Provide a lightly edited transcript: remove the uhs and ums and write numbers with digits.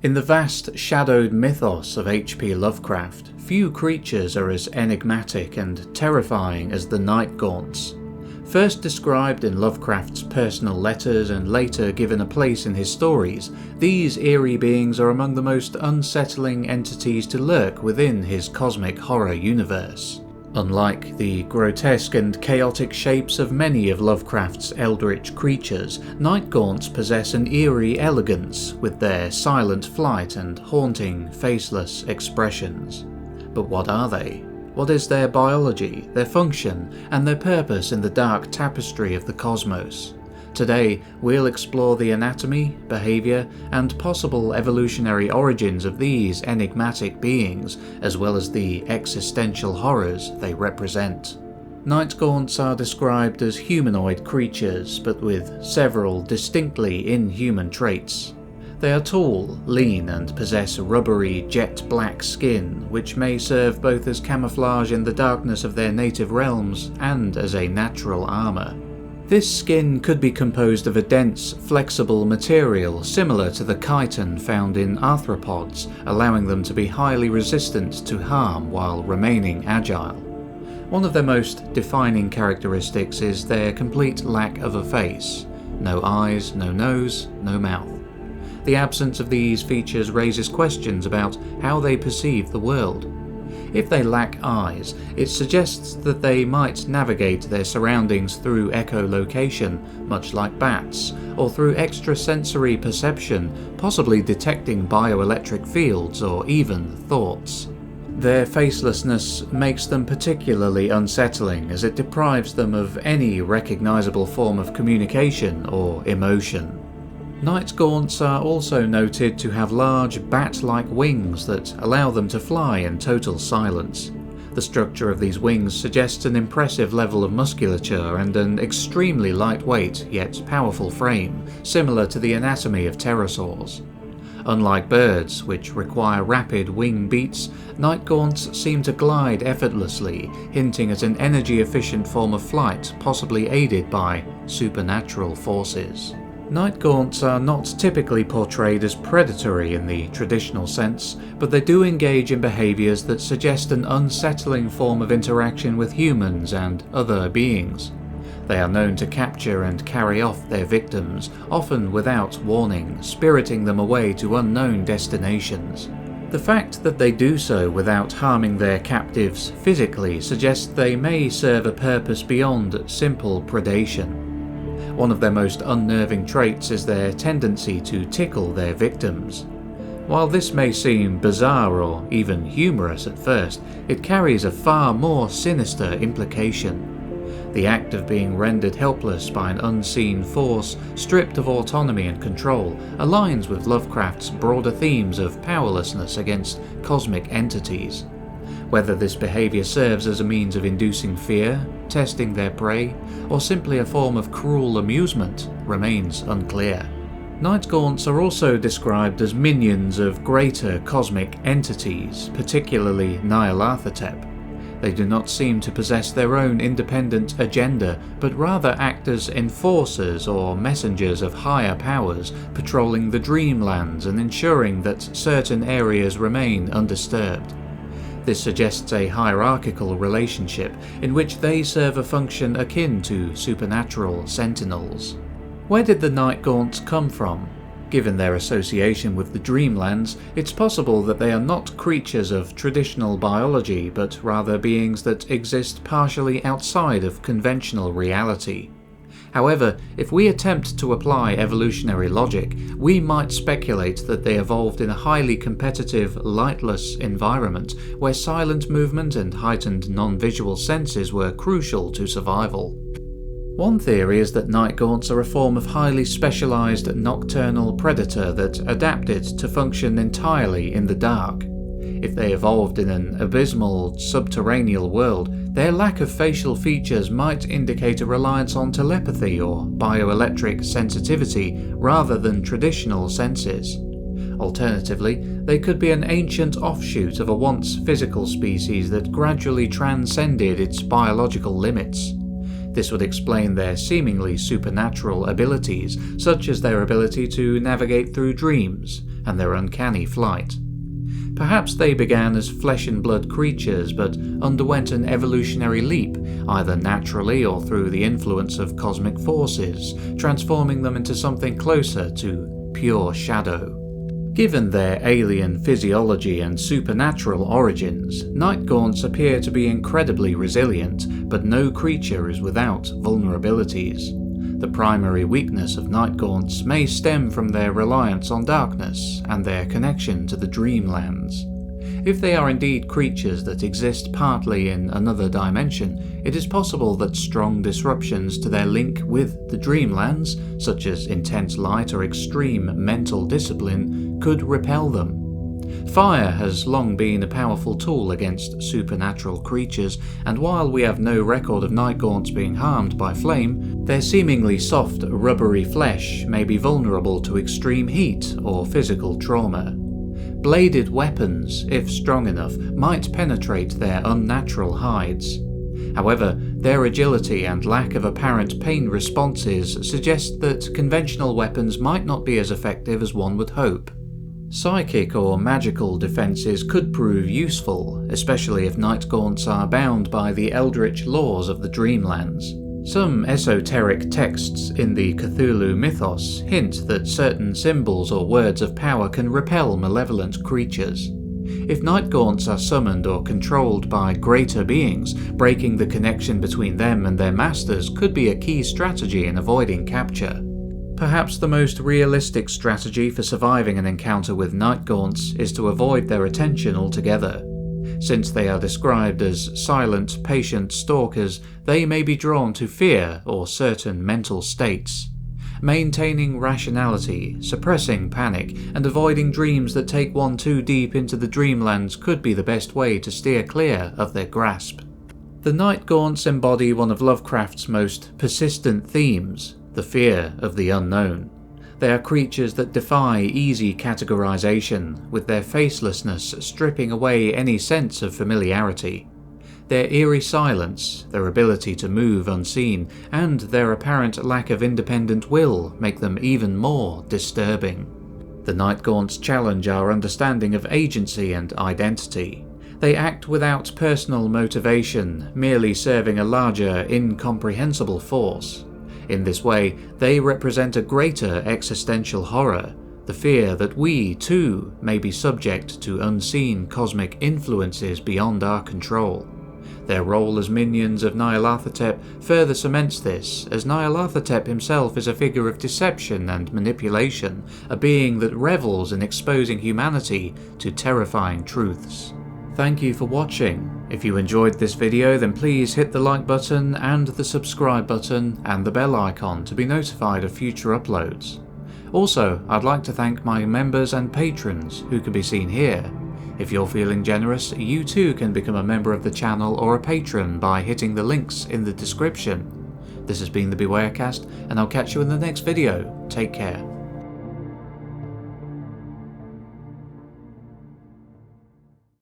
In the vast shadowed mythos of H.P. Lovecraft, few creatures are as enigmatic and terrifying as the NIGHTGAUNTS. First described in Lovecraft's personal letters and later given a place in his stories, these eerie beings are among the most unsettling entities to lurk within his cosmic horror universe. Unlike the grotesque and chaotic shapes of many of Lovecraft's eldritch creatures, NIGHTGAUNTS possess an eerie elegance with their silent flight and haunting, faceless expressions. But what are they? What is their biology, their function, and their purpose in the dark tapestry of the cosmos? Today, we'll explore the anatomy, behaviour, and possible evolutionary origins of these enigmatic beings, as well as the existential horrors they represent. NIGHTGAUNTS are described as humanoid creatures, but with several distinctly inhuman traits. They are tall, lean, and possess rubbery, jet-black skin, which may serve both as camouflage in the darkness of their native realms and as a natural armour. This skin could be composed of a dense, flexible material similar to the chitin found in arthropods, allowing them to be highly resistant to harm while remaining agile. One of their most defining characteristics is their complete lack of a face. No eyes, no nose, no mouth. The absence of these features raises questions about how they perceive the world. If they lack eyes, it suggests that they might navigate their surroundings through echolocation, much like bats, or through extrasensory perception, possibly detecting bioelectric fields or even thoughts. Their facelessness makes them particularly unsettling as it deprives them of any recognizable form of communication or emotion. NIGHTGAUNTS are also noted to have large bat-like wings that allow them to fly in total silence. The structure of these wings suggests an impressive level of musculature and an extremely lightweight yet powerful frame, similar to the anatomy of pterosaurs. Unlike birds, which require rapid wing beats, NIGHTGAUNTS seem to glide effortlessly, hinting at an energy-efficient form of flight possibly aided by supernatural forces. NIGHTGAUNTS are not typically portrayed as predatory in the traditional sense, but they do engage in behaviours that suggest an unsettling form of interaction with humans and other beings. They are known to capture and carry off their victims, often without warning, spiriting them away to unknown destinations. The fact that they do so without harming their captives physically suggests they may serve a purpose beyond simple predation. One of their most unnerving traits is their tendency to tickle their victims. While this may seem bizarre or even humorous at first, it carries a far more sinister implication. The act of being rendered helpless by an unseen force, stripped of autonomy and control, aligns with Lovecraft's broader themes of powerlessness against cosmic entities. Whether this behaviour serves as a means of inducing fear, testing their prey, or simply a form of cruel amusement remains unclear. NIGHTGAUNTS are also described as minions of greater cosmic entities, particularly Nyarlathotep. They do not seem to possess their own independent agenda, but rather act as enforcers or messengers of higher powers, patrolling the dreamlands and ensuring that certain areas remain undisturbed. This suggests a hierarchical relationship in which they serve a function akin to supernatural sentinels. Where did the NIGHTGAUNTS come from? Given their association with the Dreamlands, it's possible that they are not creatures of traditional biology, but rather beings that exist partially outside of conventional reality. However, if we attempt to apply evolutionary logic, we might speculate that they evolved in a highly competitive, lightless environment where silent movement and heightened non-visual senses were crucial to survival. One theory is that NIGHTGAUNTS are a form of highly specialized nocturnal predator that adapted to function entirely in the dark. If they evolved in an abysmal, subterranean world, their lack of facial features might indicate a reliance on telepathy or bioelectric sensitivity rather than traditional senses. Alternatively, they could be an ancient offshoot of a once physical species that gradually transcended its biological limits. This would explain their seemingly supernatural abilities, such as their ability to navigate through dreams, and their uncanny flight. Perhaps they began as flesh and blood creatures but underwent an evolutionary leap, either naturally or through the influence of cosmic forces, transforming them into something closer to pure shadow. Given their alien physiology and supernatural origins, NIGHTGAUNTS appear to be incredibly resilient, but no creature is without vulnerabilities. The primary weakness of NIGHTGAUNTS may stem from their reliance on darkness and their connection to the Dreamlands. If they are indeed creatures that exist partly in another dimension, it is possible that strong disruptions to their link with the Dreamlands, such as intense light or extreme mental discipline, could repel them. Fire has long been a powerful tool against supernatural creatures, and while we have no record of NIGHTGAUNTS being harmed by flame, their seemingly soft, rubbery flesh may be vulnerable to extreme heat or physical trauma. Bladed weapons, if strong enough, might penetrate their unnatural hides. However, their agility and lack of apparent pain responses suggest that conventional weapons might not be as effective as one would hope. Psychic or magical defenses could prove useful, especially if NIGHTGAUNTS are bound by the eldritch laws of the Dreamlands. Some esoteric texts in the Cthulhu Mythos hint that certain symbols or words of power can repel malevolent creatures. If NIGHTGAUNTS are summoned or controlled by greater beings, breaking the connection between them and their masters could be a key strategy in avoiding capture. Perhaps the most realistic strategy for surviving an encounter with NIGHTGAUNTS is to avoid their attention altogether. Since they are described as silent, patient stalkers, they may be drawn to fear or certain mental states. Maintaining rationality, suppressing panic, and avoiding dreams that take one too deep into the Dreamlands could be the best way to steer clear of their grasp. The NIGHTGAUNTS embody one of Lovecraft's most persistent themes, the fear of the unknown. They are creatures that defy easy categorization, with their facelessness stripping away any sense of familiarity. Their eerie silence, their ability to move unseen, and their apparent lack of independent will make them even more disturbing. The NIGHTGAUNTS challenge our understanding of agency and identity. They act without personal motivation, merely serving a larger, incomprehensible force. In this way, they represent a greater existential horror, the fear that we, too, may be subject to unseen cosmic influences beyond our control. Their role as minions of Nyarlathotep further cements this, as Nyarlathotep himself is a figure of deception and manipulation, a being that revels in exposing humanity to terrifying truths. Thank you for watching. If you enjoyed this video, then please hit the like button and the subscribe button and the bell icon to be notified of future uploads. Also, I'd like to thank my members and patrons who can be seen here. If you're feeling generous, you too can become a member of the channel or a patron by hitting the links in the description. This has been the Bewarecast, and I'll catch you in the next video. Take care.